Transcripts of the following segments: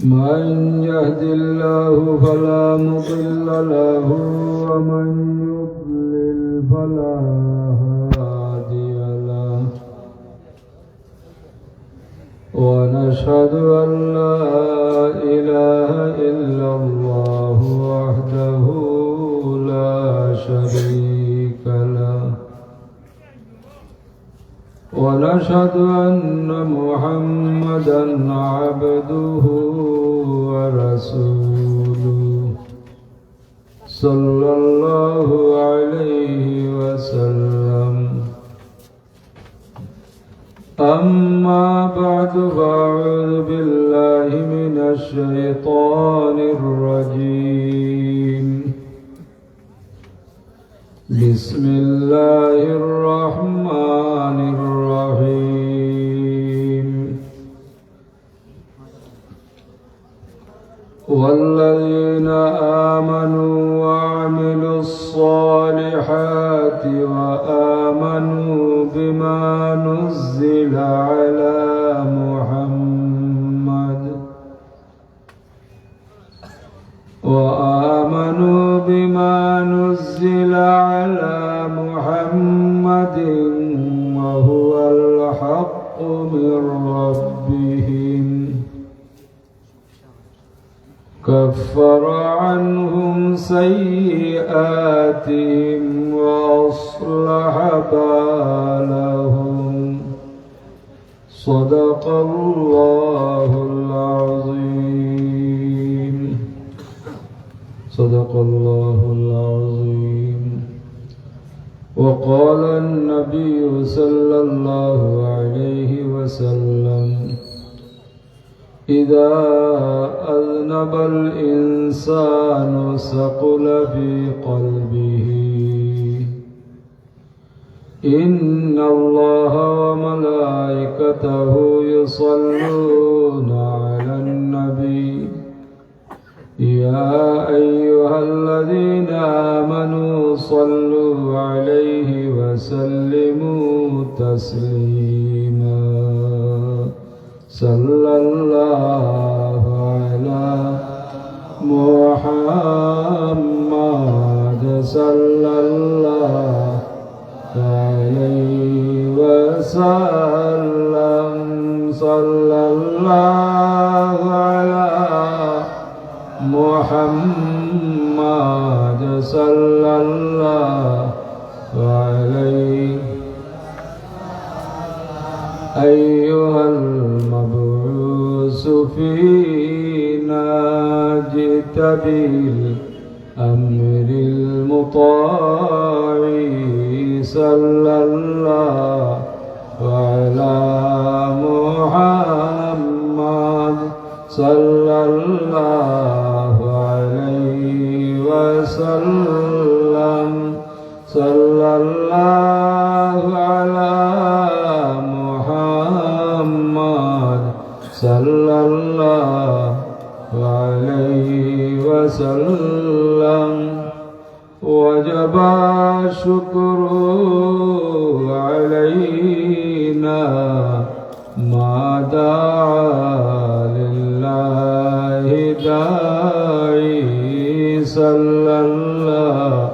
من يهد الله فلا مضل له ومن يضلل فلا هادي له ونشهد أن لا إله إلا الله وحده لا شريك له ونشهد أن محمدا عبده ورسوله صلى الله عليه وسلم أما بعد فأعوذ بالله من الشيطان الرجيم بسم الله الرحمن الرحيم والذين آمنوا وعملوا الصالحات وآمنوا بما نزل على محمد وهو الحق من ربهم كفر عنهم سيئاتهم وأصلح بالهم صدق الله العظيم صدق الله العظيم وقال النبي صلى الله عليه وسلم إذا أذنب الإنسان ثقل في قلبه إن الله وملائكته يصلون على النبي يا أيها الذين آمنوا صلوا عليه وسلموا تسليما صلى الله على محمد صلى الله عليه وسلم صلى الله على محمد صلى الله عليه أيها المبعوث فينا جئت بالأمر المطاع صلى الله على محمد صلى الله عليه وسلم صلى الله على محمد صلى الله عليه وسلم وجب الشكر علينا ما دعا لله داعي صلى الله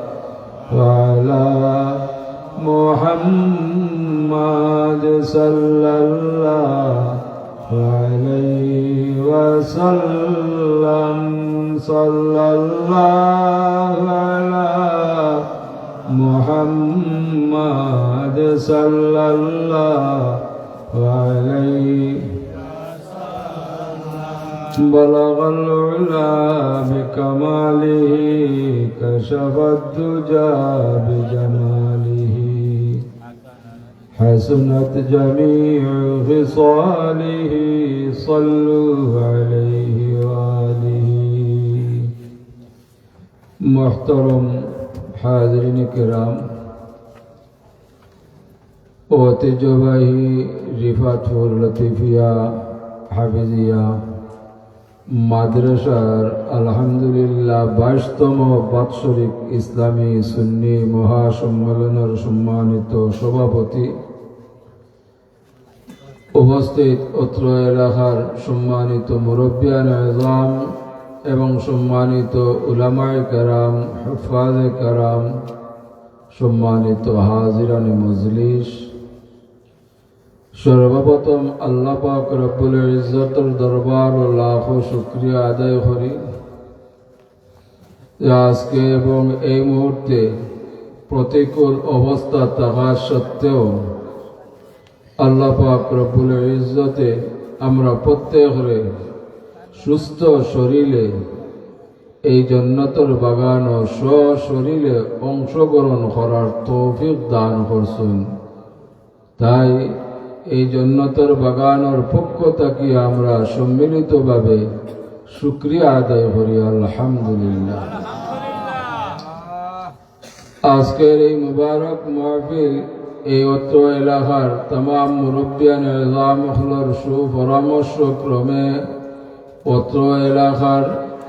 على محمد صلى الله عليه وسلم صلى الله على محمد صلى الله عليه بلغ العلا بكماله كشف الدجى بجماله حسنت جميع خصاله صلوا عليه وآله محترم حاضرین کرام ঐতিহ্যবাহী রিফাতুল লতিফিয়া হাফিজিয়া মাদ্রাসার আলহামদুলিল্লাহ 22তম বাৎসরিক ইসলামী সুন্নি মহাসম্মেলনের সম্মানিত সভাপতি উপস্থিত অত্র এলাকার সম্মানিত মুরব্বিয়ান আযম এবং সম্মানিত উলামায়ে কেরাম, হুফাজে কেরাম, সম্মানিত হাজিরানে মজলিস, সর্বপ্রথম আল্লাহ পাক রব্বুল ইজ্জতের দরবার ও লাখো শুকরিয়া আদায় করি যে আজকে এবং এই মুহূর্তে প্রতিকূল অবস্থা থাকা সত্ত্বেও আল্লাহ পাক রব্বুল ইজ্জতে আমরা প্রত্যেকে সুস্থ শরীরে এই জান্নাতের বাগান ও সশরীরে অংশগ্রহণ করার তৌফিক দান করছেন। তাই এই জান্নাতের বাগানের পক্ষ থেকে আমরা সম্মিলিতভাবে শুকরিয়া আদায় করি আলহামদুলিল্লাহ। আজকের এই মুবারক মাহফিল এই অত্র এলাকার तमाम মুরব্বিয়ান আযম সুপরামর্শ ক্রমে অত্র এলাকার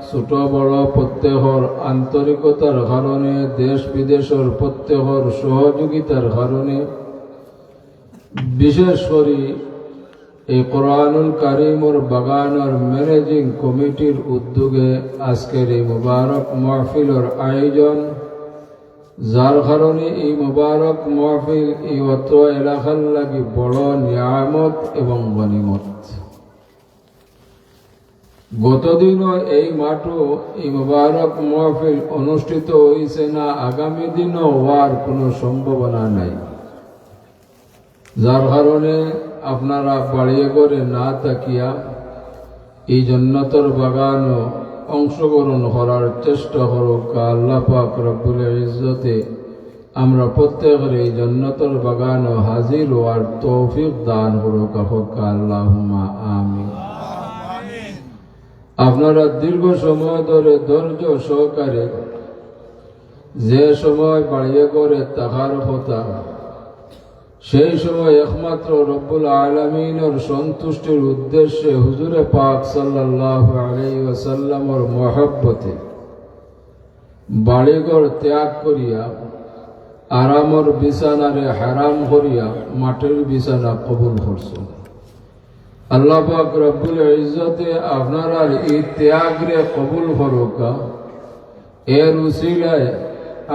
ছোট বড় প্রত্যেকের আন্তরিকতার কারণে, দেশ বিদেশের প্রত্যেকের সহযোগিতার কারণে, বিশেষ করে এই কোরআনুল কারীমের বাগানের ম্যানেজিং কমিটির উদ্যোগে আজকের এই মুবারক মাহফিলের আয়োজন, যার কারণে এই মুবারক মাহফিল এই অত্র এলাকার লাগি বড় নিয়ামত এবং গনিমত। গতদিনও এই মাঠও এই মুবারক মাহফিল অনুষ্ঠিত হয়েছে না, আগামী দিনও হওয়ার কোনো সম্ভাবনা নাই। যার কারণে আপনারা বাড়িয়ে করে না তাকিয়া এই জান্নাতের বাগানও অংশগ্রহণ করার চেষ্টা করুক। আল্লাহ পাক রব্বুল ইজ্জতে আমরা প্রত্যেকের এই জান্নাতের বাগানও হাজির হওয়ার তৌফিক দান করুক। আল্লাহুম্মা আমিন। আপনারা দীর্ঘ সময় ধরে ধৈর্য সহকারে যে সময় বাড়িয়ে করে তাহার কথা, সেই সময় একমাত্র রব্বুল আলামিনের সন্তুষ্টির উদ্দেশ্যে হুজুরে পাক সাল্লাল্লাহু আলাইহি ওয়াসাল্লামের মহব্বতে বাড়িঘর ত্যাগ করিয়া আরামর বিছানারে হারাম করিয়া মাটির বিছানা কবুল করছেন। আল্লাহ পাক রব্বুল ইজ্জতে আপনারা এই ত্যাগরে কবুল করুকা। এর উসিলায়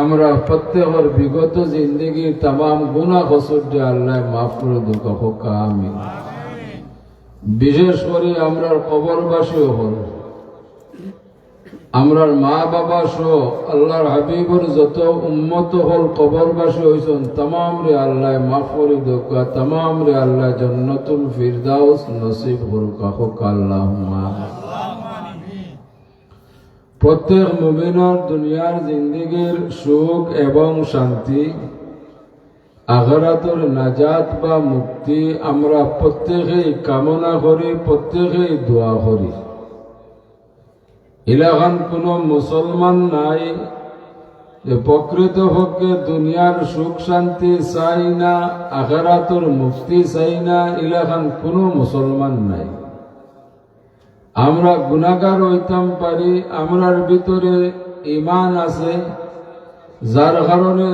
আমরা প্রত্যেকের বিগত জিন্দগির तमाम গুনাহ কসুর আল্লাহ মাফ করে দুকা হোক আমিন। বিশেষ করে আমরা কবরবাসীও হল, আমরার মা বাবা সহ আল্লাহর হাবিবর যত উম্মত হল কবরবাসী হইছেন तमाम রে আল্লাহ মাফ করে দুকা, तमाम রে আল্লাহ জান্নাতুল ফিরদাউস নসিব করুকা হোক আল্লাহুম্মা। প্রত্যেক মুমিনের দুনিয়ার জিন্দেগীর সুখ এবং শান্তি, আখিরাতের নাজাত বা মুক্তি আমরা প্রত্যেকেই কামনা করি, প্রত্যেকেই দোয়া করি। এলাকান কোনো মুসলমান নাই যে প্রকৃতপক্ষে দুনিয়ার সুখ শান্তি চাই না, আখিরাতের মুক্তি চাই না, এলাকান কোনো মুসলমান নাই। আমরা গুনাহগার হইতাম পারি, আমরার ভিতরে ঈমান আছে, যার কারণে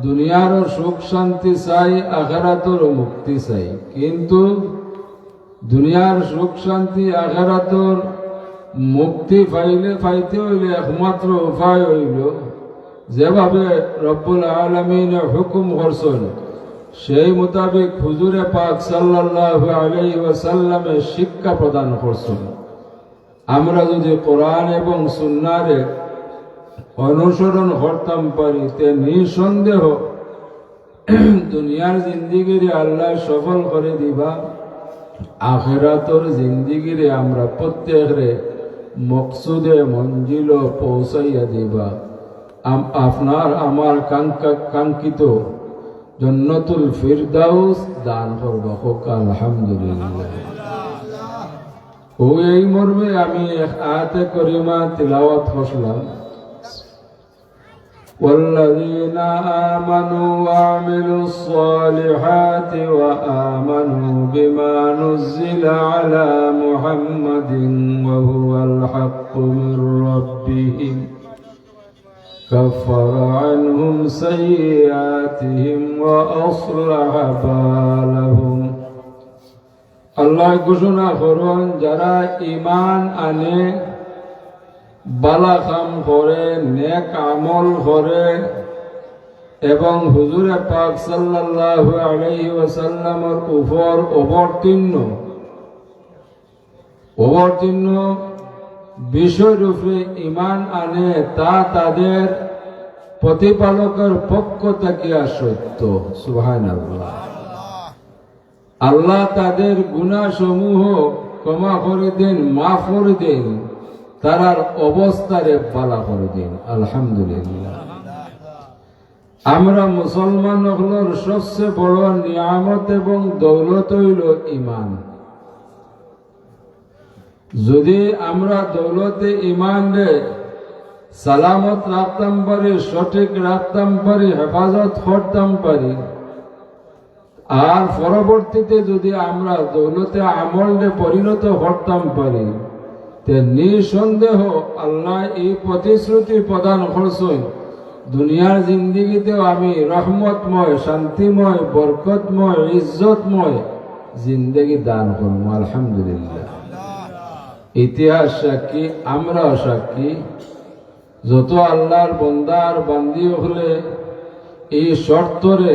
দুনিয়ার সুখ শান্তি চাই, আখিরাতের মুক্তি চাই। কিন্তু দুনিয়ার সুখ শান্তি আখিরাতের মুক্তি পাইতে হইলে একমাত্র উপায় হইল যেভাবে রব্বুল আলামিন হুকুম করছেন সেই মোতাবেক হুজুরে পাক সাল্লাল্লাহু আলাইহি ওয়াসাল্লামের শিক্ষা প্রদান করছেন। আমরা যদি কোরআন এবং সুন্নাহরে অনুসরণ করতাম পারি তে নিঃসন্দেহ দুনিয়ার জিন্দেগিরে আল্লাহ সফল করে দিবা, আখিরাতের জিন্দেগিরে আমরা প্রত্যেকরে মকসুদে মঞ্জিল পৌঁছাইয়া দিবা। আপনার আমার কাঙ্ক্ষিত জান্নাতুল ফিরদাউস দান করবা হোক আলহামদুলিল্লাহ। ও এই মর্মে আমি এক আয়াতে করিমা তিলাওয়াত করলাম, والذين آمنوا وعملوا الصالحات وآمنوا بما نزل على محمد وهو الحق من ربهم كفر عنهم سيئاتهم وأصلح بالهم আল্লাহ ঘোষণা করুন, যারা ঈমান আনে, বালা কাম করে, নেক আমল করে এবং হুজুরে পাক সাল্লাল্লাহু আলাইহি ওয়াসাল্লামের উপর অবতীর্ণ বিষয়ের উপরে ঈমান আনে, তা তাদের প্রতিপালকের পক্ষ থেকে সত্য। সুবহানাল্লাহ। আল্লাহ তাদের গুনাহ সমূহ ক্ষমা করে দেন, মাফ করে দেন, তারার অবস্থারে ভালো করে দেন। আলহামদুলিল্লাহ। আমরা মুসলমান হলোর সবচেয়ে বড় নিয়ামত এবং দৌলত হইল ঈমান। যদি আমরা দৌলতে ঈমান রে সালামত রাখতাম পারি, সঠিক রাখতাম পারি, হেফাজত করতাম পারি, আর পরবর্তীতে যদি আমরা দৌলতে আমলে পরিণত করতাম পারি, তে নিঃসন্দেহ আল্লাহ এই প্রতিশ্রুতি প্রদান করছেন, দুনিয়ার জিন্দিগিতেও আমি রহমতময়, শান্তিময়, বরকতময়, ইজ্জতময় জিন্দেগি দান করবো। আলহামদুলিল্লাহ। ইতিহাস সাক্ষী, আমরাও সাক্ষী, যত আল্লাহর বন্দার বান্দি হলে এই শর্তরে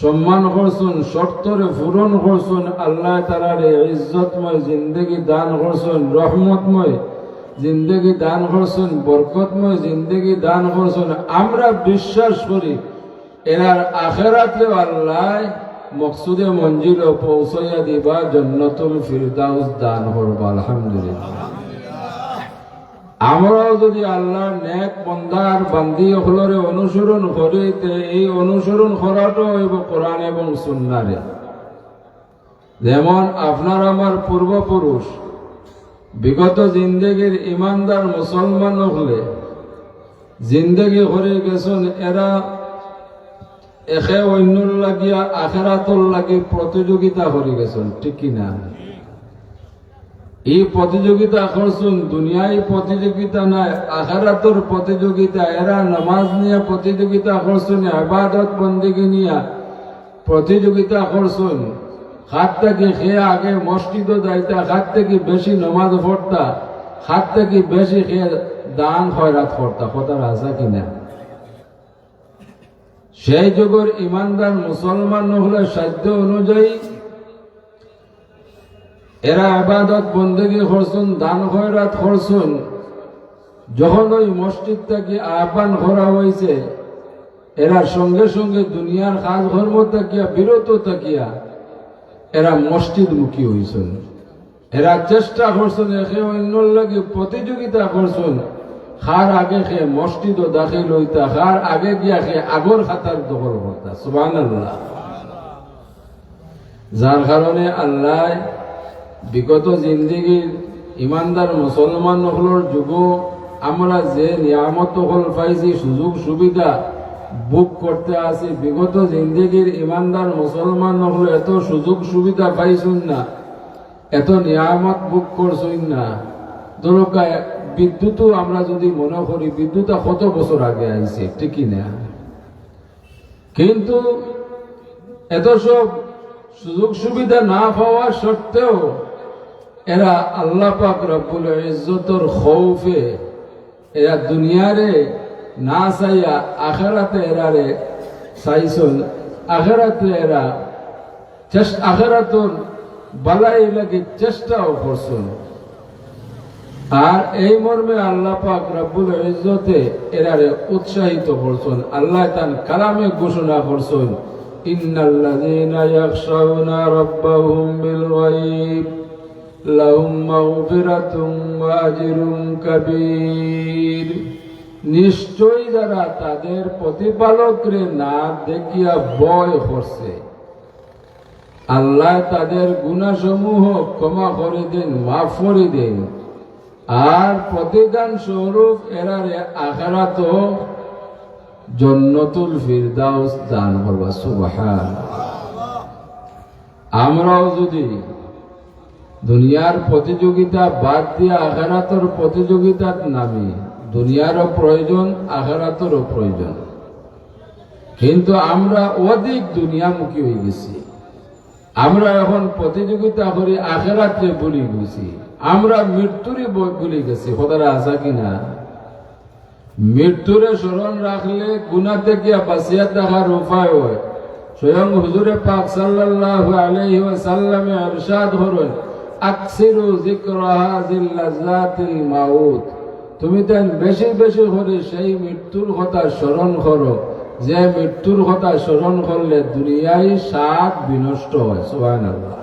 সম্মান করছেন, শর্তরে পূরণ করছেন, আল্লাহ তাআলারে ইজ্জতময় জিন্দেগি দান করছেন, রহমতময় জিন্দেগি দান করছেন, বরকতময় জিন্দেগি দান করছেন। আমরা বিশ্বাস করি এরার আখিরাতেও আল্লাহ মকসুদে মঞ্জিল পৌঁছাইয়া দিবা, জান্নাতুল ফিরদাউস দান করবা। আলহামদুলিল্লাহ। আমরাও যদি আল্লাহর নেক বান্দার বান্দি হলরে অনুসরণ করি, এই অনুসরণ করাটা হইব কোরআন এবং সুন্নাহরে। যেমন আপনার আমার পূর্বপুরুষ বিগত জিন্দেগির ইমানদার মুসলমান হলে জিন্দেগি করে গেছেন, এরা একে অন্যর লাগিয়া আখিরাতর লাগি প্রতিযোগিতা করে গেছেন, ঠিক কিনা? এই প্রতিযোগিতা করছেন, দুনিয়ায় প্রতিযোগিতা নাই, আখিরাতর প্রতিযোগিতা। এরা নামাজ নিয়ে প্রতিযোগিতা করছেন, ইবাদত বন্দেগি নিয়ে প্রতিযোগিতা করছেন। হাত থেকে খেয়ে আগে মসজিদও যাইতা, হাত থেকে বেশি নামাজ পড়তা, হাত থেকে বেশি খেয়ে দান খয়রাত করতা। কথার আছে কিনা? সেই যুগের ইমানদার মুসলমান হলে সাধ্য অনুযায়ী এরা ইবাদত বন্দেগী করছেন, দান খয়রাত করছেন। যখন ওই মসজিদ থেকে আহ্বান করা হয়েছে, এরা সঙ্গে সঙ্গে দুনিয়ার কাজ কর্ম থাকিয়া বিরত থাকিয়া এরা মসজিদ মুখী হয়েছেন। এরা চেষ্টা করছেন, একে অন্যর লাগে প্রতিযোগিতা করছেন, খার আগে খেয়ে মসজিদ ও দাখিল হইতা, খার আগে গিয়া খেয়ে আগর খাতার দখল করতা। সুবহানাল্লাহ। যার কারণে আল্লাহ বিগত জিন্দিগির ইমানদার মুসলমান হলোর যুগ আমরা যে নিয়ামত হল পাইছি, সুযোগ সুবিধা বুক করতে আসি, বিগত জিন্দিগির ইমানদার মুসলমান হলো এত সুযোগ সুবিধা পাইছুন না, এত নিয়ামত বুক করছুন না। দরকা বিদ্যুৎও আমরা যদি মনে করি, বিদ্যুৎ কত বছর আগে আইছে, ঠিকই না? কিন্তু এত সব সুযোগ সুবিধা না পাওয়া সত্ত্বেও এরা আল্লাহ পাক রব্বুল ইজ্জতের খৌফে এরা দুনিয়ারে না চাইয়া আখিরাতে এরারে চাইছেন। আখিরাতে এরা আখিরাতর বালাই লাগি চেষ্টাও করছেন। আর এই মর্মে আল্লাহ পাক রব্বুল ইজ্জতে এরারে উৎসাহিত করছেন। আল্লাহ তার কালামে ঘোষণা করছেন, ইন্নাল্লাযীনা ইয়াখশাউনা রাব্বাহুম বিল গায়ব লাহুম মাগফিরাতুম ওয়া আজরুন কাবীর। নিশ্চয়ই যারা তাদের প্রতিপালকরে না দেখিয়া ভয় করছে, আল্লাহ তাদের গুনাহসমূহ ক্ষমা করে দেন, মাফ করে দেন, আর প্রতিদান স্বরূপ এরারে আখিরাত জান্নাতুল ফিরদাউস দান করবা। সুবহানাল্লাহ। আমরাও যদি দুনিয়ার প্রতিযোগিতা বাদ দিয়ে আখিরাতের প্রতিযোগিতার নামি, দুনিয়ারও প্রয়োজন, আখিরাতেরও প্রয়োজন, কিন্তু আমরা অধিক দুনিয়ামুখী হয়ে গেছি। আমরা এখন প্রতিযোগিতা করি আখেরাতে ভুলে গেছি, আমরা মৃত্যুরই ভুলে গেছি। কথাটা আসা কিনা? মৃত্যুরে স্মরণ রাখলে গুনাহ থেকে বাঁচিয়া থাকার উপায় হয়। স্বয়ং হুজুরে পাক সাল্লাল্লাহু আলাইহি ওয়াসাল্লামে ইরশাদ করেন, আকসিরু যিকরা হাযিল লাযাতিল মাউত, তুমি তেন বেশি বেশি করে সেই মৃত্যুর কথা স্মরণ করো যে মৃত্যুর কথা স্মরণ করলে দুনিয়ায় স্বাদ বিনষ্ট হয়। সুবহানাল্লাহ।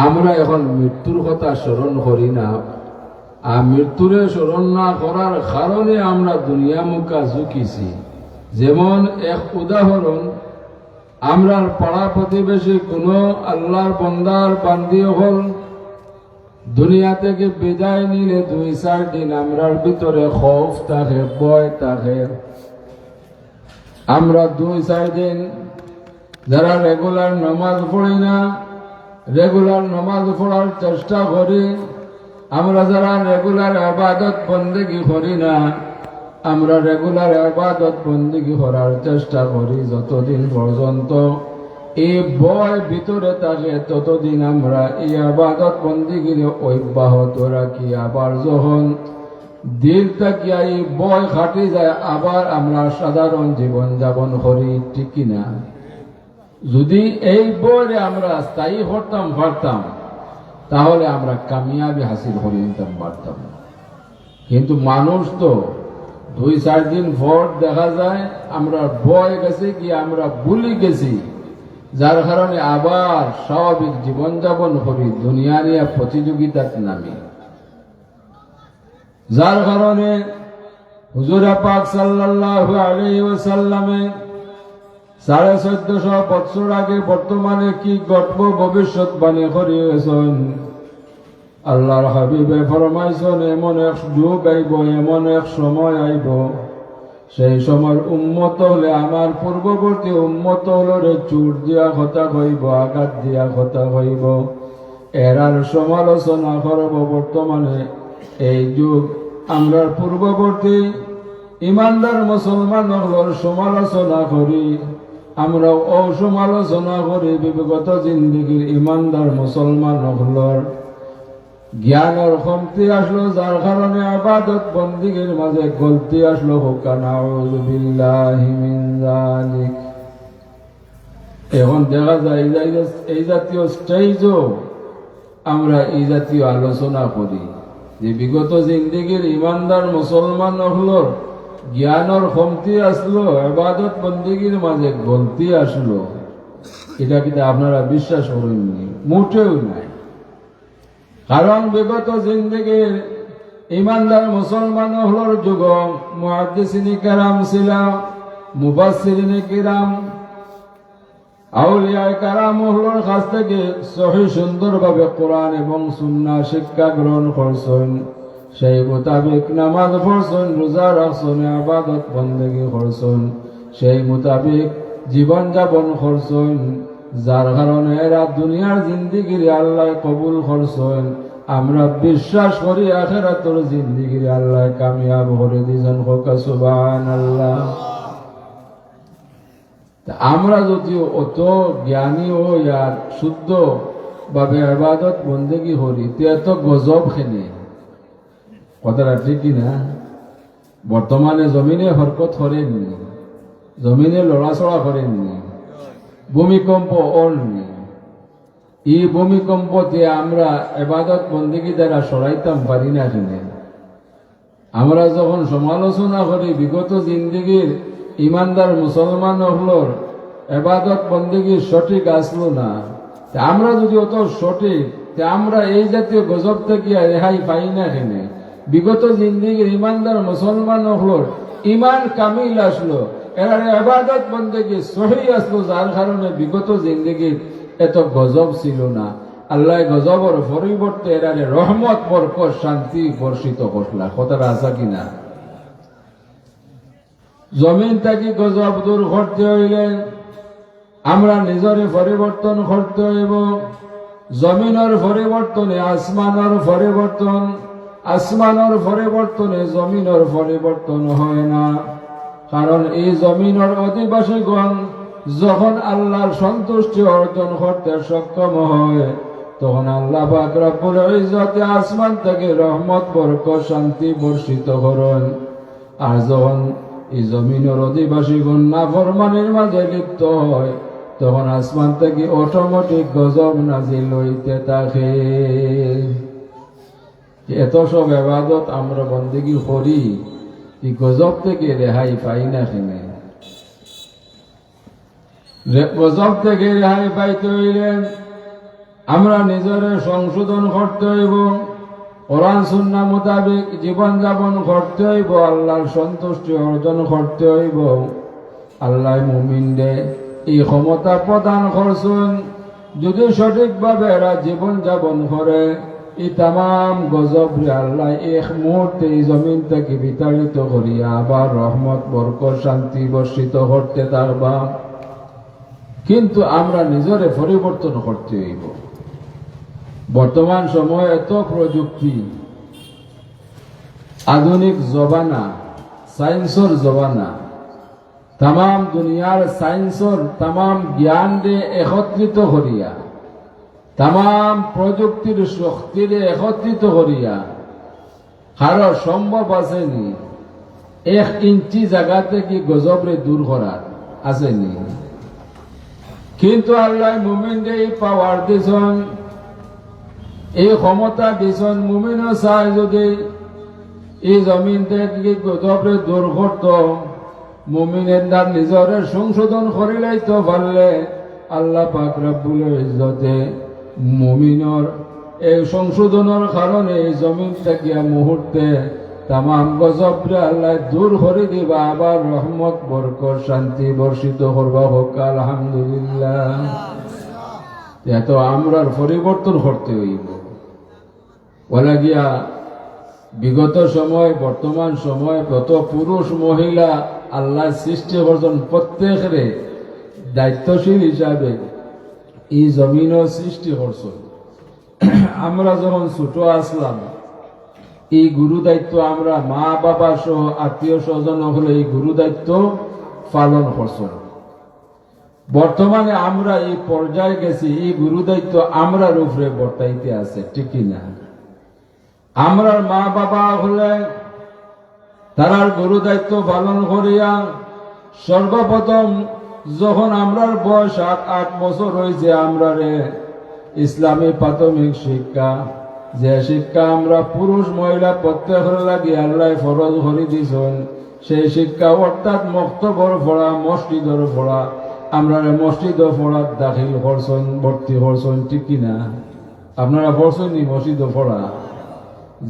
আমরা এখন মৃত্যুর কথা স্মরণ করি না, আর মৃত্যুরে স্মরণ না করার কারণে আমরা দুনিয়া মুখা ঝুঁকিছি। যেমন এক উদাহরণ, আমরা পাড়া প্রতিবেশী কোন আল্লাহর বন্দার বান্দি হল দুনিয়া থেকে বিদায় নিলে 2-4 দিন আমরার ভিতরে খৌফ থাকে, ভয় থাকে। আমরা 2-4 দিন যারা রেগুলার নামাজ পড়ি না, রেগুলার নামাজ পড়ার চেষ্টা করি, আমরা যারা রেগুলার ইবাদত বন্দেগি করি না, আমরা রেগুলার ইবাদত বন্দেগি করার চেষ্টা করি, যতদিন পর্যন্ত এই ভয় ভিতরে থাকে ততদিন আমরা এই ইবাদত বন্দেগির অব্যাহত রাখি। আবার যখন দিল থাকিয়া এই ভয় খাটি যায়, আবার আমরা সাধারণ জীবন যাপন করি, ঠিক কিনা? যদি এই বইরে আমরা স্থায়ী করতাম পারতাম, তাহলে আমরা কামিয়াবি হাসিল করে নিতাম পারতাম। কিন্তু মানুষ তো 2-4 দিন পর দেখা যায় আমরা ভয় গেছি কি আমরা ভুলে গেছি, যার কারণে আবার স্বাভাবিক জীবনযাপন করি, দুনিয়া নিয়ে প্রতিযোগিতার নামে। যার কারণে হুজুর পাক সাল্লাল্লাহু আলাইহি ওয়াসাল্লামে 1450 বছর আগে বর্তমানে কি ঘটব ভবিষ্যৎবাণী করিয়েছেন। আল্লাহর হাবিবে ফরমাইছেন, এমন এক যুগ আইব, এমন এক সময় আইব, সেই সময়ের উম্মত হলে আমার পূর্ববর্তী উম্মত হলে চুট দিয়া কথা কইব, আঘাত দিয়া কথা কইব, এরার সমালোচনা করব। বর্তমানে এই যুগ আমরা পূর্ববর্তী ইমানদার মুসলমান হলোর সমালোচনা করি, আমরা অসমালোচনা করি বিগত জিন্দিগির ইমানদার মুসলমান হলোর জ্ঞানের কমতি আসলো, যার কারণে ইবাদত বন্দিগির মাঝে গলতি আসলো। নাউযু বিল্লাহি মিন যালিক। এখন দেখা যায় এই জাতীয় স্টেজও আমরা এই জাতীয় আলোচনা করি যে বিগত জিন্দিগির ইমানদার মুসলমান হলোর জ্ঞানের কমতি আসলো, ইবাদত বন্দিগির মাঝে গলতি আসলো। এটা কিন্তু আপনারা বিশ্বাস করেননি, মোটেও নাই। কারণ বিগত জিন্দিগির ইমানদার মুসলমান হলোর যুগ মুহাদ্দিসিনে কেরাম ছিল, মুফাসসিরিনে কিরাম, আউলিয়া কেরাম হলোর কাছ থেকে সহি সুন্দরভাবে কোরআন এবং সুন্নাহ শিক্ষা গ্রহণ করছেন। সেই মোতাবেক নামাজ পড়ছেন, রোজা রাখছেন, ইবাদত বন্দেগী করছেন, সেই মোতাবেক জীবন যাপন করছেন, যার কারণে এরা দুনিয়ার জিন্দিগির আল্লাহ কবুল করছেন। আমরা বিশ্বাস করি আখিরাতের জিন্দিগির আল্লাহ কামিয়াব করে দিয়েছেন। সুবহানাল্লাহ। আমরা যদিও অত জ্ঞানী হই আর শুদ্ধ ভাবে ইবাদত বন্দেগী করি, তে এত গজব খেনে, কথাটা ঠিকই না? বর্তমানে জমিনে হরকত করেননি, জমিনে লড়াচড়া করেননি, ভূমিকম্প অননি। এই ভূমিকম্পতে আমরা ইবাদত বন্দেগী দ্বারা সরাইতাম পারি না কেন? আমরা যখন সমালোচনা করি বিগত জিন্দিগির ইমানদার মুসলমান হলোর ইবাদত বন্দেগী সঠিক আসলো না, আমরা যদি অত সঠিক, আমরা এই জাতীয় গজব থেকে রেহাই পাই না কেন? বিগত জিন্দিগির ইমানদার মুসলমান হলোর ইমান কামিল আসলো, এরা ইবাদত বন্দেগী সহি আসলো, যার কারণে বিগত জিন্দিগির এত গজব ছিল না। আল্লাহ গজবর পরিবর্তে এরা রহমত, বরকত, শান্তি বর্ষিত করলা। কথাটা আছে কিনা? জমিন থেকে গজব দূর করতে হইলে আমরা নিজরে পরিবর্তন করতে হইব। জমিনের পরিবর্তনে আসমানের পরিবর্তন, আসমানের পরিবর্তনে জমিনের পরিবর্তন হয় না। কারণ এই জমিনের অধিবাসীগণ যখন আল্লাহর সন্তুষ্টি অর্জন করতে সক্ষম হয়, তখন আল্লাহ পাক রব্বুল ইজ্জতে আসমান থেকে রহমত বরকত শান্তি বর্ষিত করেন। আর যখন এই জমিনের অধিবাসীগণ নাফরমানির মাঝে লিপ্ত হয়, তখন আসমান থেকে অটোমেটিক গজব নাজিল হইতে থাকে। এত সব ইবাদত আমরা বন্দেগী করি, এই গজব থেকে রেহাই পাই না কেন? গজব থেকে রেহাই পাইতে হইলে আমরা নিজের সংশোধন করতে হইব, কোরআন সুন্নাহ মোতাবেক জীবন যাপন করতে হইব, আল্লাহর সন্তুষ্টি অর্জন করতে হইব। আল্লাহ মুমিনদের এই ক্ষমতা প্রদান করছেন, যদি সঠিকভাবে এরা জীবন যাপন করে, এই তাম গজব আল্লাহ এক মুহূর্তে এই জমিন থেকে বিতাড়িত করিয়া আবার রহমত বরকত শান্তি বর্ষিত করতে থাকবা। কিন্তু আমরা নিজরে পরিবর্তন করতে হইব। বর্তমান সময়ে এত প্রযুক্তি, আধুনিক জবানা, সায়েন্সর জবানা, তাম দুনিয়ার সায়েন্সর তাম জ্ঞান রে একত্রিত করিয়া, তাম প্রযুক্তির শক্তিরে একত্রিত করিয়া কারো সম্ভব আসেনি 1 ইঞ্চি জায়গাতে কি গজবরে দূর করার আসেনি। কিন্তু আল্লাহ মুমিনকে এই পাওয়ার দিছেন, এই ক্ষমতা দিছেন। মুমিনও চায় যদি এই জমিন থেকে গজবরে দূর করত, মুমিনের তার নিজরে সংশোধন করিলেই তো পারলে আল্লাহ পাক রব্বুল ইজ্জতে মুমিনের এই সংশোধনের কারণে এই জমিন থেকে মুহূর্তে তাম গজবরে আল্লাহ দূর করে দিবা, আবার রহমত বরকত শান্তি বর্ষিত করবা। হোক আলহামদুলিল্লাহ। এত আমরার পরিবর্তন করতে হইব। বলা গিয়া বিগত সময় বর্তমান সময় কত পুরুষ মহিলা আল্লাহ সৃষ্টি করছেন, প্রত্যেকের দায়িত্বশীল হিসাবে এই জমিনও সৃষ্টি করছেন। আমরা যখন ছোট আসলাম, এই গুরু দায়িত্ব আমরা মা বাবা সহ আত্মীয় স্বজন হলে এই গুরু দায়িত্ব পালন করছেন। বর্তমানে আমরা এই পর্যায়ে গেছি, এই গুরু দায়িত্ব আমরার উপরে বর্তাইতে আছে, ঠিক না? আমরা মা বাবা হলে তারার গুরু দায়িত্ব পালন করিয়া সর্বপ্রথম যখন আমরার বয়স 7-8 বছর হয়েছে, আমরা ইসলামী প্রাথমিক শিক্ষা, যে শিক্ষা আমরা পুরুষ মহিলা প্রত্যেকের লাগে আল্লাহ ফরজ করে দিয়েছেন, সেই শিক্ষা অর্থাৎ মক্তবর পড়া, মসজিদর পড়া, আমরা মসজিদ পড়া দাখিল করছেন, ভর্তি করছেন, ঠিক কিনা? আপনারা পড়ছেন নি মসজিদ পড়া?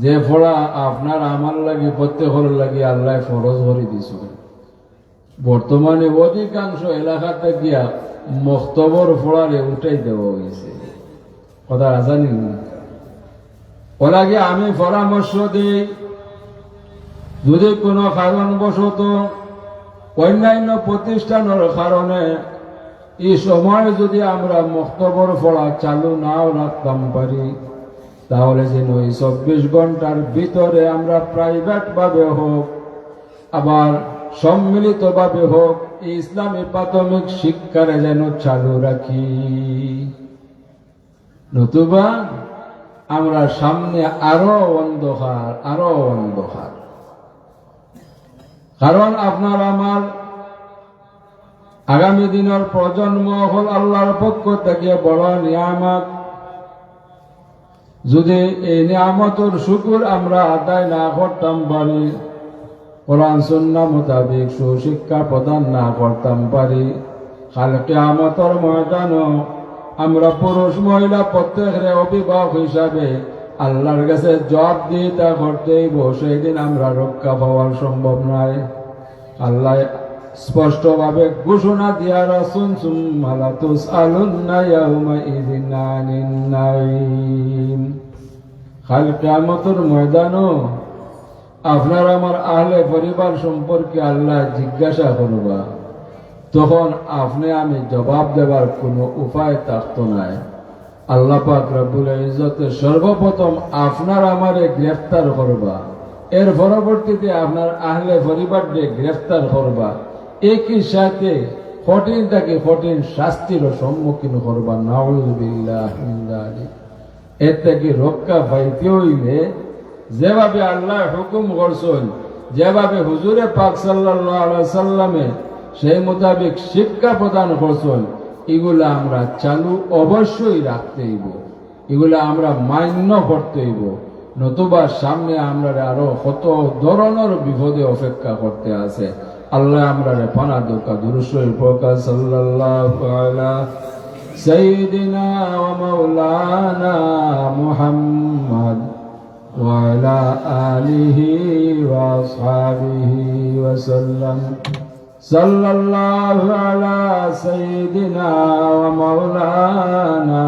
যে পড়া আপনার আমার লাগে প্রত্যেকের লাগে আল্লাহ ফরজ করে দিয়েছেন। বর্তমানে অধিকাংশ এলাকাতে গিয়া মক্তবর পড়ারে উঠাই দেওয়া হয়েছে। কথা জানি ওরা গিয়ে আমি পরামর্শ দিই, যদি কোনো কারণবশত অন্যান্য প্রতিষ্ঠানের কারণে এই সময় যদি আমরা মক্তবর পড়া চালু নাও রাখতাম পারি, তাহলে যেন এই 24 ঘন্টার ভিতরে আমরা প্রাইভেট ভাবে হোক আবার সম্মিলিত ভাবে হোক এই ইসলামী প্রাথমিক শিক্ষারে যেন চালু রাখি। নতুবা আমরা সামনে আরো অন্ধকার, আরো অন্ধকার। কারণ আপনার আমার আগামী দিনের প্রজন্ম হল আল্লাহর পক্ষ থেকে বড় নিয়ামত। যদি এই নিয়ামতের শুকর আমরা আদায় না করতাম পারি, কোরআন সুন্নাহ মোতাবেক সুশিক্ষা প্রদান না করতাম পারি, কাল কিয়ামতের ময়দানে আমরা পুরুষ মহিলা প্রত্যেকের অভিভাবক হিসাবে আল্লাহর কাছে জবাবদিহিতা করতেই সেই দিন আমরা রক্ষা পাওয়ার সম্ভব নয়। আল্লাহ স্পষ্টভাবে ঘোষণা দিয়া রাসূল সুম্মা লা তুসআলুন্না ইয়াউমাইযিন আনিন নাঈম। কাল কিয়ামতের ময়দানে আপনার আমার আহলে পরিবার সম্পর্কে আল্লাহ জিজ্ঞাসা করবা, তখন আপনি আমি জবাব দেবার কোনো উপায় থাকতো নাই। আল্লাহ পাক রব্বুল ইজ্জতে সর্বপ্রথম আপনার আমারে গ্রেফতার করবা, এর পরবর্তীতে আপনার আহলে পরিবারকে গ্রেফতার করবা। একই সাথে কঠিন থেকে কঠিন শাস্তির সম্মুখীন করবা। নাউযুবিল্লাহ মিন যালিক। এর থেকে রক্ষা পাইতে হইলে যেভাবে আল্লাহ হুকুম করছেন, যেভাবে হুজুরে পাক সাল্লাল্লাহু আলাইহি সাল্লামে সেই মোতাবেক শিক্ষা প্রদান করছেন, এগুলা আমরা চালু অবশ্যই রাখতে হইব, এগুলা আমরা মান্য করতে হইব। নতুবা সামনে আমরা আরো কত ধরনের বিপদে অপেক্ষা করতে আছে। আল্লাহ আমরা পানা দোকা দুরুশরীফ পড়া সাল্লাল্লাহু আলা সাইয়্যিদিনা ওয়া মাওলানা মুহাম্মদ ওয়া আলা আলিহি ওয়া আসহাবিহি ওয়া সাল্লাম। সাল্লাল্লাহু আলা সাইয়্যিদিনা ওয়া মাওলানা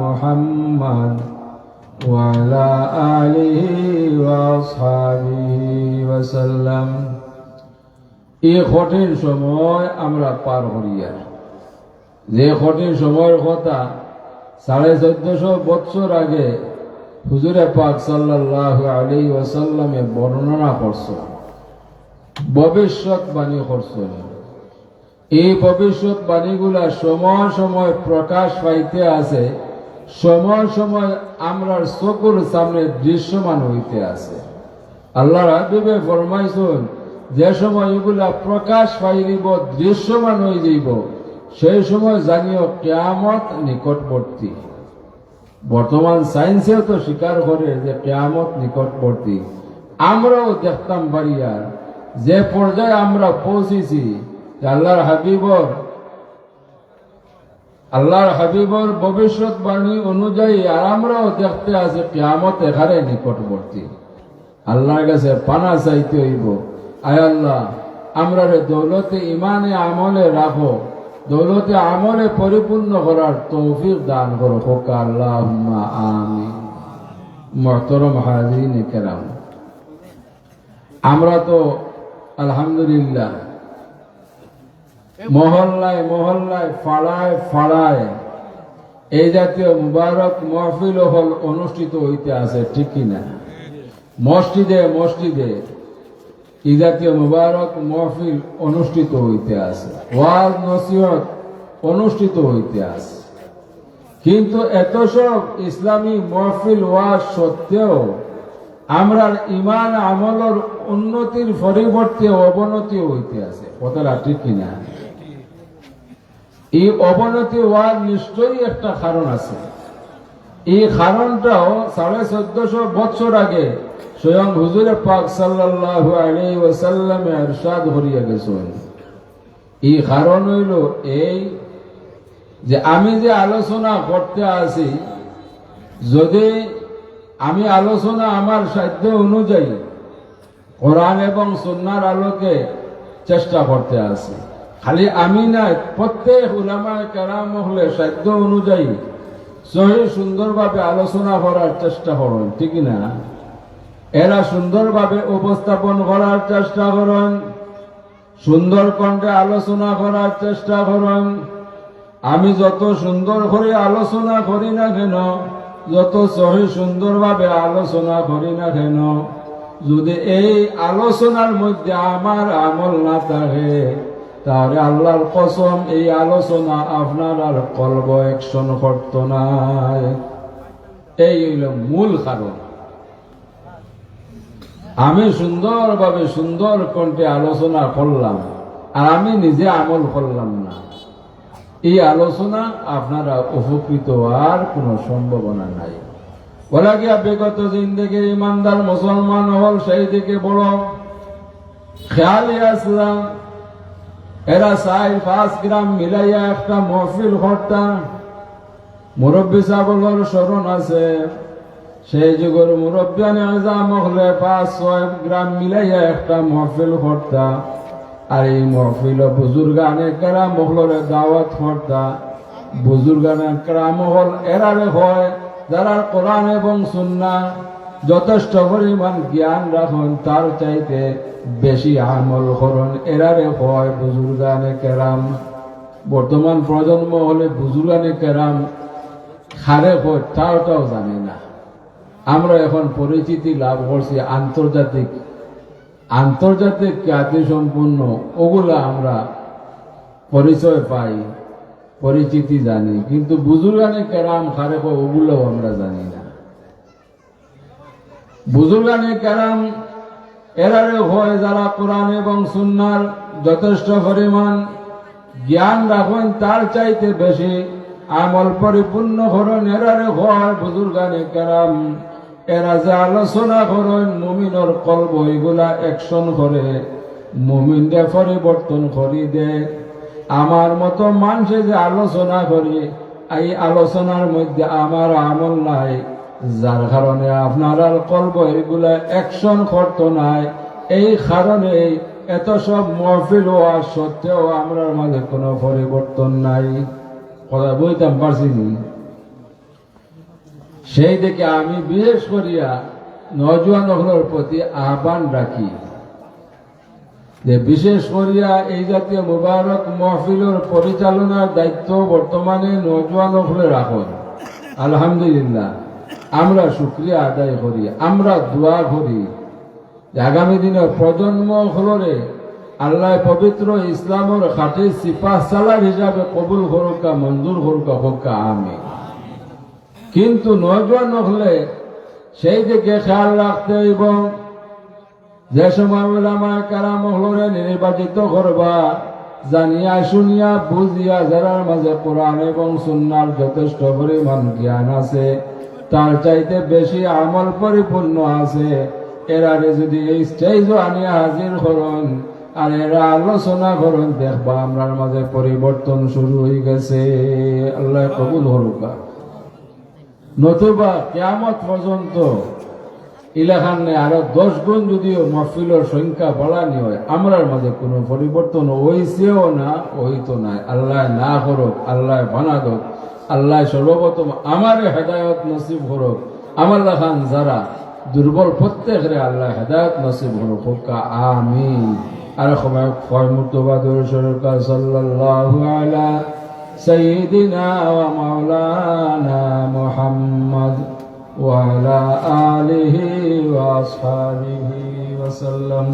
মুহাম্মদ ওয়া আলা আলিহি ওয়া আসহাবিহি ওয়া সাল্লাম। এই কঠিন সময় আমরা পার করিয়া, যে কঠিন সময়ের কথা 1450 বছর আগে হুজুরে পাক সাল্লাল্লাহু আলাইহি ওয়াসাল্লামে বর্ণনা করছেন, ভবিষ্যৎবাণী করছেন। এই ভবিষ্যৎবাণীগুলা সময় সময় প্রকাশ পাইতে আছে, সময় সময় আমরার চকুর সামনে দৃশ্যমান হইতে আছে। আল্লাহর হাবিবে ফরমাইছেন, যে সময় এগুলা প্রকাশ পাইব, দৃশ্যমান হয়ে যাইব, সেই সময় জানিও কিয়ামত নিকটবর্তী। বর্তমান সায়েন্সেও তো স্বীকার করে যে কিয়ামত নিকটবর্তী। আমরাও দেখতাম বাড়িয়ার যে পর্যায়ে আমরা পৌঁছেছি, আল্লাহর হাবিবর ভবিষ্যৎবাণী অনুযায়ী আর আমরাও দেখতে আছে কিয়ামত এখানে নিকটবর্তী। আল্লাহর কাছে পানা চাইতে হইব, আয় আল্লাহ আমরা দৌলতে ইমানে আমলে রাখো, দৌলতে আমলে পরিপূর্ণ করার তৌফিক দান করো। হোক আল্লাহুম্মা আমিন। মুহতারাম হাজিরিন কেরাম, আমরা তো আলহামদুলিল্লাহ মহল্লায় মহল্লায় ফাড়ায় ফাড়ায় এই জাতীয় মুবারক মাহফিল হল অনুষ্ঠিত হইতে আছে, ঠিক কিনা? মসজিদে মসজিদে এই জাতীয় মুবারক মাহফিল অনুষ্ঠিত হইতে আছে, ওয়াজ নসিহত অনুষ্ঠিত হইতে আছে। কিন্তু এত সব ইসলামী মাহফিল ওয়াজ সত্ত্বেও আমরা ইমান আমলের উন্নতির পরিবর্তে অবনতি হইতে আছে। কথাটা ঠিক কিনা? এই অবনতি হওয়ার নিশ্চয়ই একটা কারণ আছে। এই কারণটাও 1450 বছর আগে স্বয়ং হুজুরে পাক সাল্লাল্লাহু আলাইহি ওয়াসাল্লামে ইরশাদ করিয়া গেছেন। এই কারণ হইল এই যে আমি যে আলোচনা করতে আছি, যদি আমি আলোচনা আমার সাধ্য অনুযায়ী কোরআন এবং সুন্নাহর আলোকে চেষ্টা করতে আছি, খালি আমি না, প্রত্যেক উলামায়ে কেরাম হলে সাধ্য অনুযায়ী সহি সুন্দরভাবে আলোচনা করার চেষ্টা করেন, ঠিক না? এরা সুন্দরভাবে উপস্থাপন করার চেষ্টা করেন, সুন্দর কণ্ঠে আলোচনা করার চেষ্টা করেন। আমি যত সুন্দর করে আলোচনা করি না কেন, যত সহি সুন্দরভাবে আলোচনা করি না কেন, যদি এই আলোচনার মধ্যে আমার আমল না থাকে, তাহলে আল্লাহর কসম এই আলোচনা আপনার আর কলব অ্যাকশন করত না। এই হইল মূল কারণ। আমি সুন্দরভাবে সুন্দর কণ্ঠে আলোচনা করলাম আর আমি নিজে আমল করলাম না, এই আলোচনা আপনারা উপকৃত হওয়ার কোনো সম্ভাবনা নাই। বলা গিয়া বিগত জিন্দেগি ইমানদার মুসলমান হল সেই দিকে বড় খেয়াল আসলাম। এরা 4-5 গ্রাম মিলাইয়া একটা মহফিল করতা। মুরব্বী সাহেবের স্মরণ আছে, সেই যুগের মুরব্বিয়ানে আজম হলে 5-6 গ্রাম মিলাইয়া একটা মহফিল করতা। আর এই মহফিল বুজুর্গানে কেরাম হলরে দাওয়াত করতা। বুজুর্গানে কেরাম হল এরারে হয় যারা কোরআন এবং সুন্নাহ যথেষ্ট পরিমাণ জ্ঞান রাখেন, তার চাইতে বেশি আমল করেন, এরারে হয় বুজুর্গানে কেরাম। বর্তমান প্রজন্ম হলে বুজুর্গানে কেরাম খারে হয় তাও জানে না। আমরা এখন পরিচিতি লাভ করছি আন্তর্জাতিক খ্যাতি সম্পূর্ণ, ওগুলা আমরা পরিচয় পাই, পরিচিতি জানি, কিন্তু বুজুর্গানে কেরাম খারে ওগুলো আমরা জানি না। বুজুর্গানে কেরাম এরারে হয় যারা কোরআন এবং সুন্নাহর যথেষ্ট পরিমাণ জ্ঞান রাখেন, তার চাইতে বেশি আমল পরিপূর্ণ করেন এরারে হয় বুজুর্গানে কেরাম। এরা যে আলোচনা করেন মুমিনের কলব এগুলা অ্যাকশন করে, মুমিনকে পরিবর্তন করি দেয়। আমার মতো মানুষে যে আলোচনা করি, এই আলোচনার মধ্যে আমার আমল নাই, যার কারণে আপনার কলব এগুলা অ্যাকশন করতো নাই। এই কারণে এত সব মহফিল হওয়া সত্ত্বেও আমরা মাঝে কোনো পরিবর্তন নাই। কথা বলতাম পারছিনি। সেই দিকে আমি বিশেষ করিয়া নওজোয়ানগুলোর প্রতি আহ্বান রাখি যে বিশেষ করিয়া এই জাতীয় মুবারক মহফিলের পরিচালনার দায়িত্ব বর্তমানে নওজোয়ানগুলো রাখুন। আলহামদুলিল্লাহ, আমরা শুকরিয়া আদায় করি, আমরা দোয়া করি যে আগামী দিনের প্রজন্ম হলরে আল্লাহ পবিত্র ইসলামের খাঁটি সিপাহ সালার হিসাবে কবুল করুকা, মঞ্জুর করুকা হোকা, আমিন। কিন্তু নওজোয়ান হলে সেই দিকে খেয়াল রাখতে এবং যে সময় উলামা কেরাম হলরে নির্বাচিত করবা, জানিয়া শুনিয়া বুঝিয়া যারার মাঝে কোরআন এবং সুন্নাহর যথেষ্ট পরিমাণ জ্ঞান আছে, তার চাইতে বেশি আমল পরিপূর্ণ আছে, এরারে যদি এই স্টেজও আনিয়া হাজির করুন আর এরা আলোচনা করুন, দেখবা আমরার মাঝে পরিবর্তন শুরু হয়ে গেছে। আল্লাহ কবুল হরুকা। নতুবা কিয়ামত পর্যন্ত ইলাকান আরো 10 গুণ যদিও মহফিলের সংখ্যা বাড়ানি হয়, আমরার মাঝে কোনো পরিবর্তন হইছেও না, হইতো না। আল্লাহ না করুক, আল্লাহ বানা দোক, আল্লাহ সর্বপ্রথম আমার হেদায়ত নসিব করুক। আমার লাখান যারা দুর্বল প্রত্যেকের আল্লাহ হেদায়ত নসিব করুক, আমিন। আর সময় কয় মুর্তবাদুর সরকার সাল্লাল্লাহু আলা সাইয়্যিদিনা ওয়া মাওলানা মুহাম্মদ ওয়া আলা আলিহি ওয়া আসহাবিহি ওয়া সাল্লাম।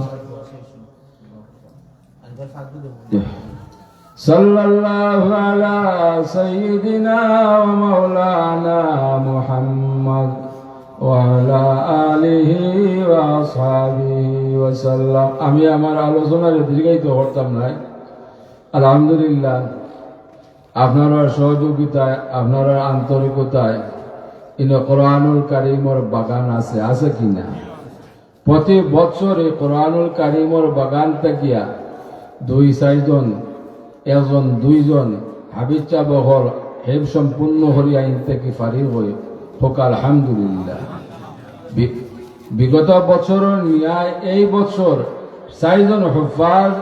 সাল্লাল্লাহু আলা সাইয়্যিদিনা ওয়া মাওলানা মুহাম্মদ ওয়া আলা আলিহি ওয়া আসহাবিহি ওয়া সাল্লাম। আমি আমার আলোচনার দীর্ঘায়িত করতাম না। আলহামদুলিল্লাহ, আপনারা সহযোগিতায়, আপনারা আন্তরিকতায় ইনো কোরআনুল কারীমের বাগান আছে কিনা? প্রতি বছর এই কোরআনুল কারীমের বাগান থাকিয়া 2-4 জন, 1 জন 2 জন হাবিজা বহর হেব সম্পূর্ণ হরিয়া আইন থেকে ফারিগ হয়ে হোক আলহামদুলিল্লাহ। বিগত বছরের ন্যায় এই বছর 4 জন হুফাজ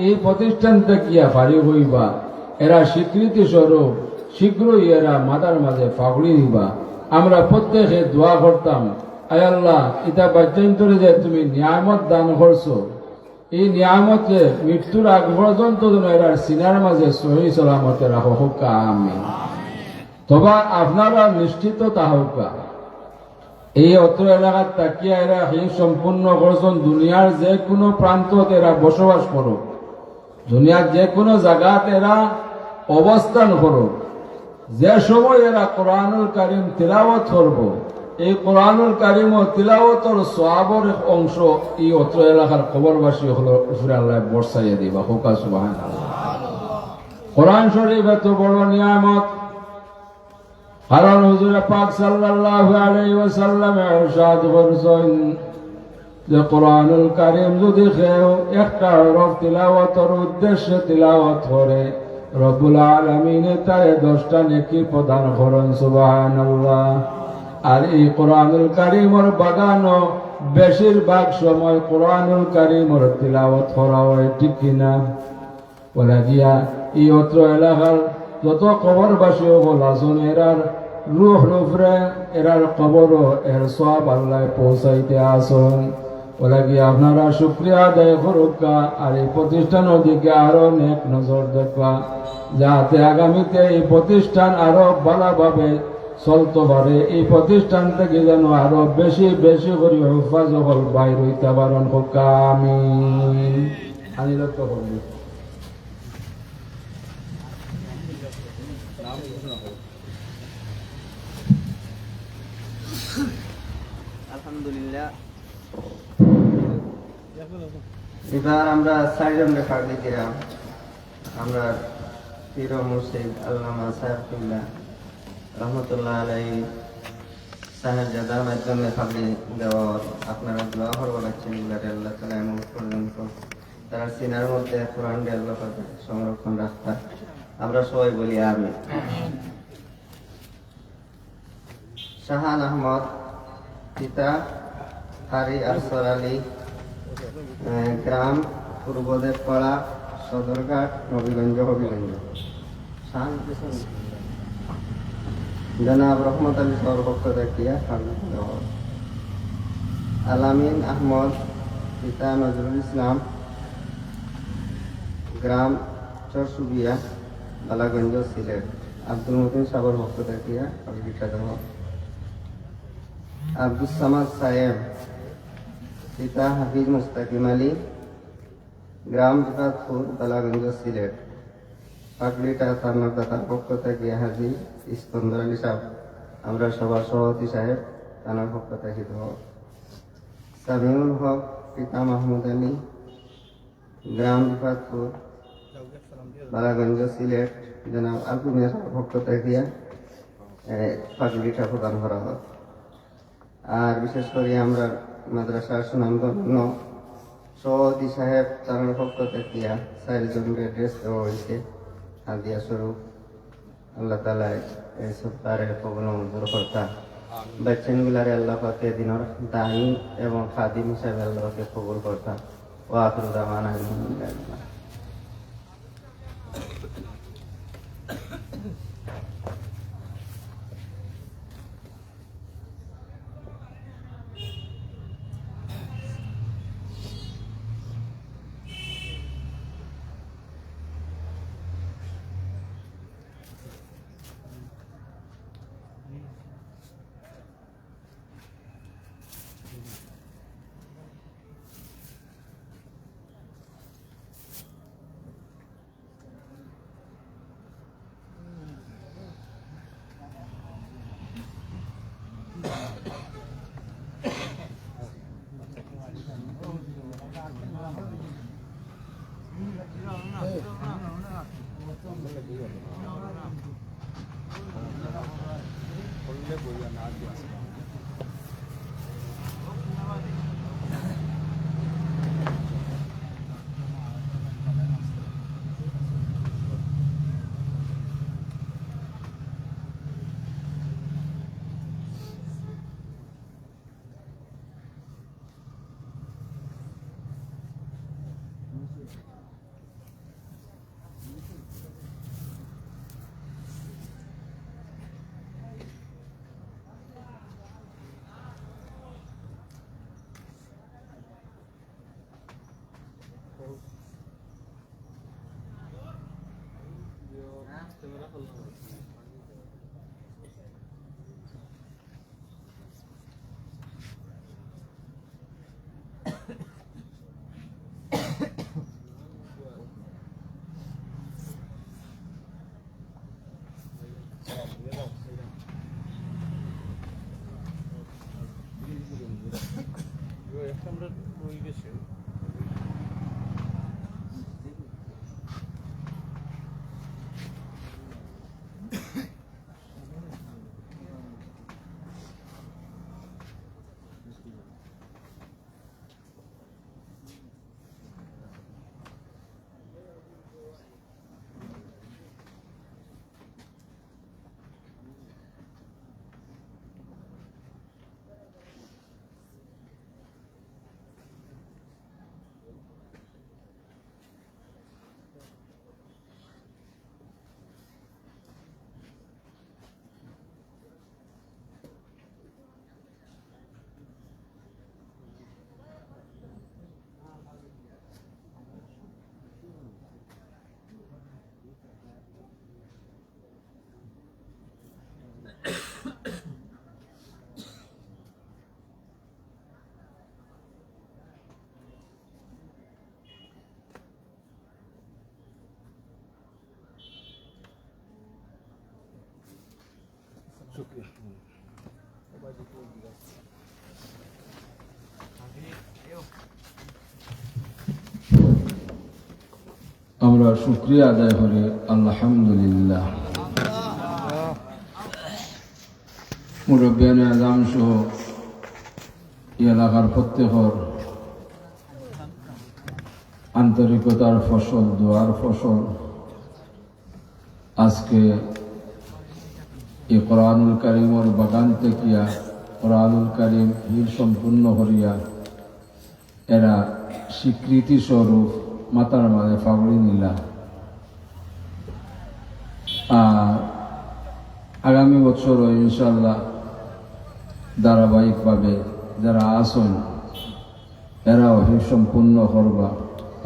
এই প্রতিষ্ঠান থাকিয়া ফারিগ হইবা। এরা স্বীকৃতি স্বরূপ শীঘ্রই এরা মাতার মাঝে ফাগড়ি দিবা। আমরা প্রত্যেকে দোয়া করতাম, আয় আল্লাহ, ইতা বাচ্চান্তরে যে তুমি নিয়ামত দান করছো, এই নিয়ামতে মৃত্যুর আগ পর্যন্ত যেন এরা সিনার মাঝে সহি সালামতে রাখো, হোক আমিন। তবে আপনারা নিশ্চিত তাহকা এই অত্র এলাকার তাকিয়া এরা এই সম্পূর্ণ করছেন। দুনিয়ার যে কোনো প্রান্তত এরা বসবাস করো, দুনিয়ার যে কোনো জায়গাতে এরা অবস্থান করো, যে সময় এরা কোরআনুল কারীম তিলাওয়াত করব, এই কোরআনুল কারীম ও তিলাওয়াতের সওয়াবের অংশ এই অত্র এলাকার কবরবাসী হলো উপরে আল্লাহ বর্ষাইয়া দিবা, হোক সুবহানাল্লাহ। কোরআন শরীফ এত বড় নিয়ামত, কারণ হুজুর পাক সাল্লাল্লাহু আলাইহি ওয়াসাল্লাম ইরশাদ করেছেন যে কোরআনুল কারীম যদি কেউ একটা হরফ তিলাওয়াতের উদ্দেশ্যে তিলাওয়াত করে, রব্বুল আলামিন তার 10টা নেকি প্রদান করেন, সুবহানাল্লাহ। আর এই কোরআনুল কারীমের বাগানও বেশিরভাগ সময় কোরআনুল কারীমের তিলাওয়াত করা হয়, ঠিক কিনা? বলা গিয়া এই অত্র এলাকার যত কবরবাসী হল আসুন, এরার রুহ রুফরে এরার কবরও এর সওয়াব আল্লাহ পৌঁছাইতে আসুন। বলা গিয়া আপনারা শুকরিয়া আদায় করুকা আর এই প্রতিষ্ঠানের দিকে আরো নেক নজর দেখবা, যাতে আগামীতে এই প্রতিষ্ঠান আরো ভালোভাবে চলতে পারে। এই প্রতিষ্ঠান থেকে যেন আরো বেশি বেশি করে হুফাজ হল বাইর হইতে পারেন, হোক আমিন। আমি লক্ষ্য করবি এবার আমরা 4 জন রেখা দিলাম। আমরা পীর মুর্শিদ আল্লামা সাহেবুল্লাহ রহমতুল্লাহ আলাইহি সাহেব জাদার মাধ্যমে ফাবলি দেওয়ার আপনারা দোয়া করবো লাগছেন। এগুলারে আল্লাহ তাআলা এমন পর্যন্ত তারা সিনার মধ্যে কোরআন দিয়ে আল্লাহ পাক সংরক্ষণ রাখতা। আমরা সবাই বলি আমিন। শাহান আহমদ, পিতা হারি আরসর আলী, গ্রাম পূর্বদেবপাড়া, সদরঘাট, নবীগঞ্জ, হবিগঞ্জ। জনাব রহমত আলী সর পক্ষ দেখিয়া আলামিন আহমদ, পিতা নজরুল ইসলাম, গ্রাম চরসুবিয়া, বালাগঞ্জ, সিলেট। আব্দুল মতিন সাবর পক্ষ দেখিয়া আব্দুল সামাদ সাহেব, পিতা হাফিজ মুস্তাকিম আলী, গ্রাম বিপাতপুর, বালাগঞ্জ, সিলেট। পাগড়িটা তার পক্ষ থেকে হাজি ইস্কন্দর আলী সাহেব, আমরা সবার সভাপতি সাহেব তার পক্ষ থেকে সামিউল হক, পিতা মাহমুদ আলী, গ্রাম বিপাতপুর, বালাগঞ্জ, সিলেট। জনাব আলপু মিয়ার পক্ষ থেকে পাগড়িটা প্রদান করা হয়। আর বিশেষ করে আমরা মাদ্রাসার সুনামধন্য সভাপতি সাহেব তার পক্ষ থেকে 4 জনের ড্রেস দেওয়া হয়েছে হাদিয়া স্বরূপ। আল্লাহ তাআলা এইসব তারে কবুল মঞ্জুর করতা। বাচ্চাগুলারে আল্লাহ পাকে দিনের দায়ী এবং খাদিম হিসাবে আল্লাহ পাকে কবুল করতা। ওয়া আখিরু দাওয়ানা আলহামদুলিল্লাহ। शुक्रिया। আমরা শুকরিয়া আদায় করি আলহামদুলিল্লাহ। মুরব্বিয়ানে আজম সহ এই এলাকার প্রত্যেকের আন্তরিকতার ফসল, দোয়ার ফসল আজকে এই কোরআনুল কারীমের বাগান থেকে কোরআনুল কারীম হির সম্পূর্ণ করিয়া এরা স্বীকৃতি স্বরূপ মাতার মাঝে ফাগড়ি নিলা। আর আগামী বছরও ইনশাল্লাহ ধারাবাহিকভাবে যারা আসন এরাও হির সম্পূর্ণ করবা।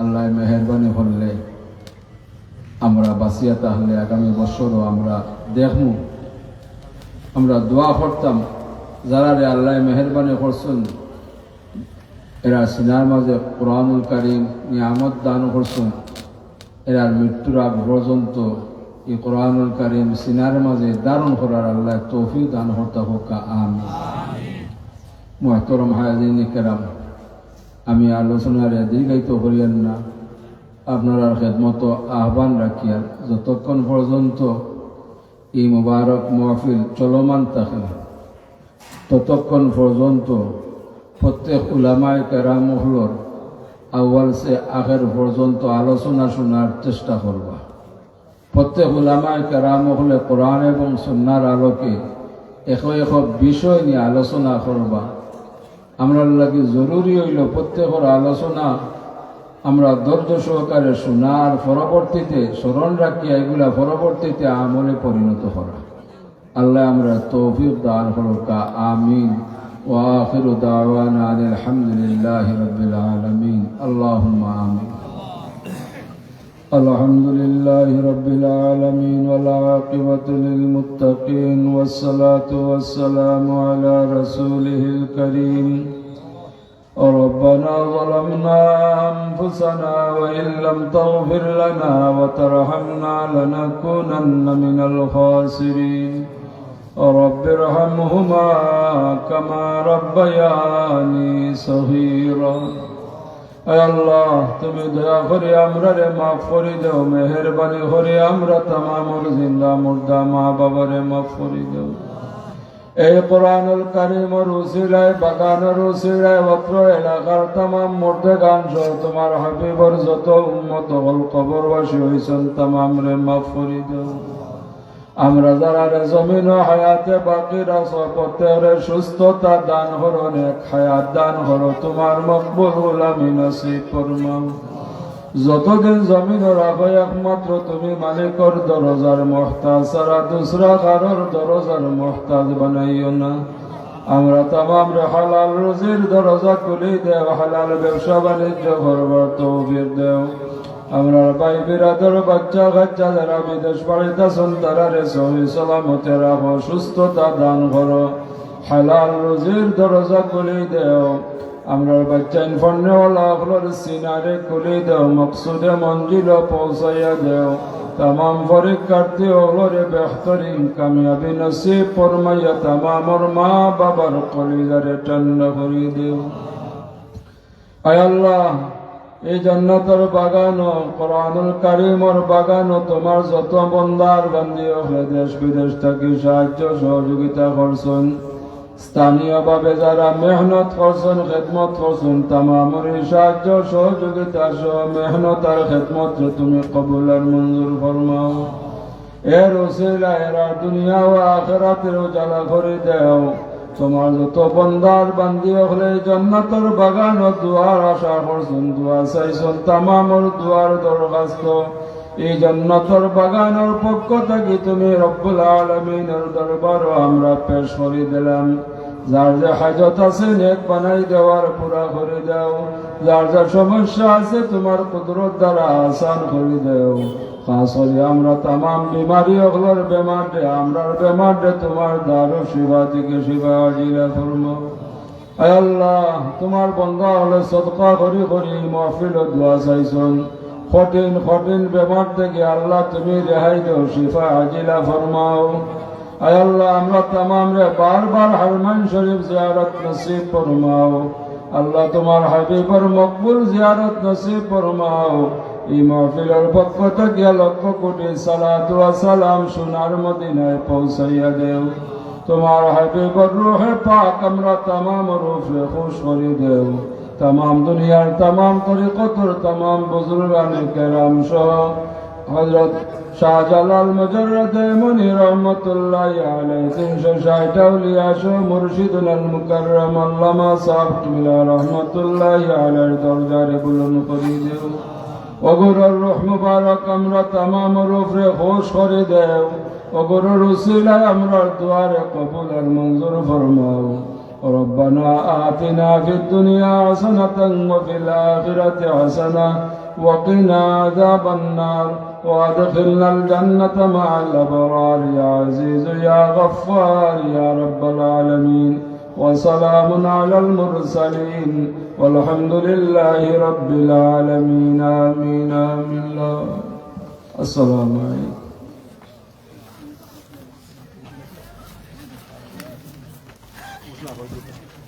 আল্লাহ মেহরবানি করলে আমরা বাঁচিয়া তাহলে আগামী বছরও আমরা দেখমু। আমরা দোয়া করতাম যারা রে আল্লাহ মেহরবানি করছেন, এরা সিনার মাঝে কোরআনুল কারীম নিয়ামত দান করছেন, এরার মৃত্যুর আগ পর্যন্ত এই কোরআনুল কারীম সিনার মাঝে ধারণ করার আল্লাহ তৌফিক দান করতে হোক, আমিন। মুহতারাম হাজিরিন কিরাম, আমি আলোচনার দীর্ঘায়িত করিয়েন না, আপনার খেদমত আহ্বান রাখিয়ার যতক্ষণ পর্যন্ত এই মুবারক মাহফিল চলমান থাকে ততক্ষণ পর্যন্ত প্রত্যেক উলামায়ে কেরাম হলর আউয়াল সে আখের পর্যন্ত আলোচনা শোনার চেষ্টা করবা। প্রত্যেক উলামায়ে কেরাম হলে কোরআন এবং সুন্নাহর আলোকে এক বিষয় নিয়ে আলোচনা করবা। আমরা লাগি জরুরি হইল প্রত্যেকের আলোচনা আমরা ধৈর্য সহকারে শোনার পরবর্তীতে স্মরণ রাখিয়া এগুলা পরবর্তীতে আমলে পরিণত করা। আল্লাহ আমরা তৌফিক দান করুক, আমিন। ওয়া আখিরু দাওয়ানা আলহামদুলিল্লাহি রাব্বিল আলামিন। আল্লাহুম্মা আমিন। আলহামদুলিল্লাহি রাব্বিল আলামিন ওয়াল আকিবাতু লিল মুত্তাকিন ওয়াস সালাতু ওয়াস সালামু আলা রাসূলিহিল কারীম। ربنا ظلمنا أنفسنا وإن لم تغفر لنا وترحمنا لنكونن من الخاسرين رب ارحمهما كما ربياني صغيرا। اے اللہ تمہیں دیا کری امرا رے معاف کری دو، مہربانی کری امرا تمام زندہ مردہ ماں بابا رے معاف کری دو। এই কোরআনুল কারীমের উসিলায় বাগানের উসিলায় অত্র এলাকার তামাম মুর্দেগান সহ তোমার হাবিবর যত উম্মত হল কবরবাসী হইছেন তামাম রে মাফ করি দাও। আমরা যারা রে জমিন ও হায়াতে বাকি রাখো প্রত্যেকের সুস্থতা দান করো, নেক হায়াত দান করো, তোমার মকবুল গোলামি নসিব ফরমাও। যতদিন জমিন রাখো একমাত্র তুমি মালিকর দরজার মুহতাজ, সারা দুসরা কারোর দরজার মুহতাজ বানাইও না। আমরা তামাম রে হালাল রুজির দরজা খুলি দেও, হালাল ব্যবসা বাণিজ্য করবার তৌফিক দেও। আমরা ভাই বিরাদর বাচ্চা কাচ্চা যারা বিদেশ বাড়িতে আছেন তারা রে সহি সালামতে রাখো, সুস্থতা দান করো, হালাল রুজির দরজা খুলি দেও। আমরা বাচ্চা ইনফর্নেওয়ালা হলোর সিনারে খুলি দেও, মকসুদে মঞ্জিল পৌঁছাইয়া দেও। तमाम परीक्षार्थी হলরে বেহতরিন কামিয়াবি নসিব ফরমাইয়া তামামর মা বাবার কলিজারে ঠান্ডা করে দিও। আয় আল্লাহ, এই জান্নাতের বাগান ও কোরআনুল কারীমের বাগান ও তোমার যত বান্দার বান্দি হলে দেশ বিদেশ থেকে সাহায্য সহযোগিতা করছেন, স্থানীয়ভাবে যারা মেহনত করছেন খেদমত করছেন, তামামর সাহায্য সহযোগিতা সহ মেহনত আর খেদমত তুমি কবুল আর মঞ্জুর ফরমাও। এর ওসিলা এরা দুনিয়া ও আখিরাতের উজালা করে দেও। তোমার যত বান্দার বান্দি হলে জান্নাতের বাগান ও দুয়ার আশা করছেন, দুয়া চাইছেন, তামামর দুয়ার দরখাস্ত এই জান্নাতের বাগানের পক্ষ থেকে তুমি রব্বুল আলামিনের দরবারে আমরা পেশ করে দিলাম। যার যে হাজত আছে নেক বানাই দেওয়ার পুরা করে দাও, যার যা সমস্যা আছে তোমার কুদরত দ্বারা আসান করে দাও। খাস করে আমরা তামাম বিমারি হলোর বেমারে আমরার বেমারে তোমার দারু শিবা থেকে শিবা আজিলা ফরমাও। আয় আল্লাহ, তোমার বান্দা হলে সদকা করি করি মাহফিল দোয়া চাইছেন, কঠিন কঠিন বেমার থেকে আল্লাহ তুমি রেহাই দাও, শিফা আজিলা ফরমাও। আয় আল্লাহ, আমরা তামাম রে বারবার হারমাইন শরীফ জিয়ারত নসিব ফরমাও। আল্লাহ তোমার হাবিবের মকবুল জিয়ারত নসিব ফরমাও। এই মাহফিলের পক্ষ থেকে লক্ষ কোটি সালাত ওয়া সালাম সোনার মদিনায় পৌঁছাইয়া দেও তোমার হাবিবর রূহে পাক আমরা तमाम রূহে খুশ করে দেও तमाम দুনিয়ার तमाम তরিকতর तमाम বুজুর্গানে কেরাম সহ হযরত শাহজালাল মুজাররদ মুনি রহমাতুল্লাহ আলাইহি 360 আউলিয়া সহ মুর্শিদুল মুকাররম আল্লামা সাহেব কিবলা রহমাতুল্লাহ আলাইহি দরজারে বুলন্দ করে দেও ওগরের রূহ মুবারক আমরা तमाम রূহে খুশ করে দেও ওগরের উসিলায় আমরা দুয়ারে কবুল আর মঞ্জুর ফরমাও ربنا آتنا في الدنيا حسنة وفي الآخرة حسنة وقنا عذاب النار وادخلنا الجنة مع الأبرار يا عزيز يا غفار يا رب العالمين وسلام على المرسلين والحمد لله رب العالمين آمين آمين السلام عليكم Thank you.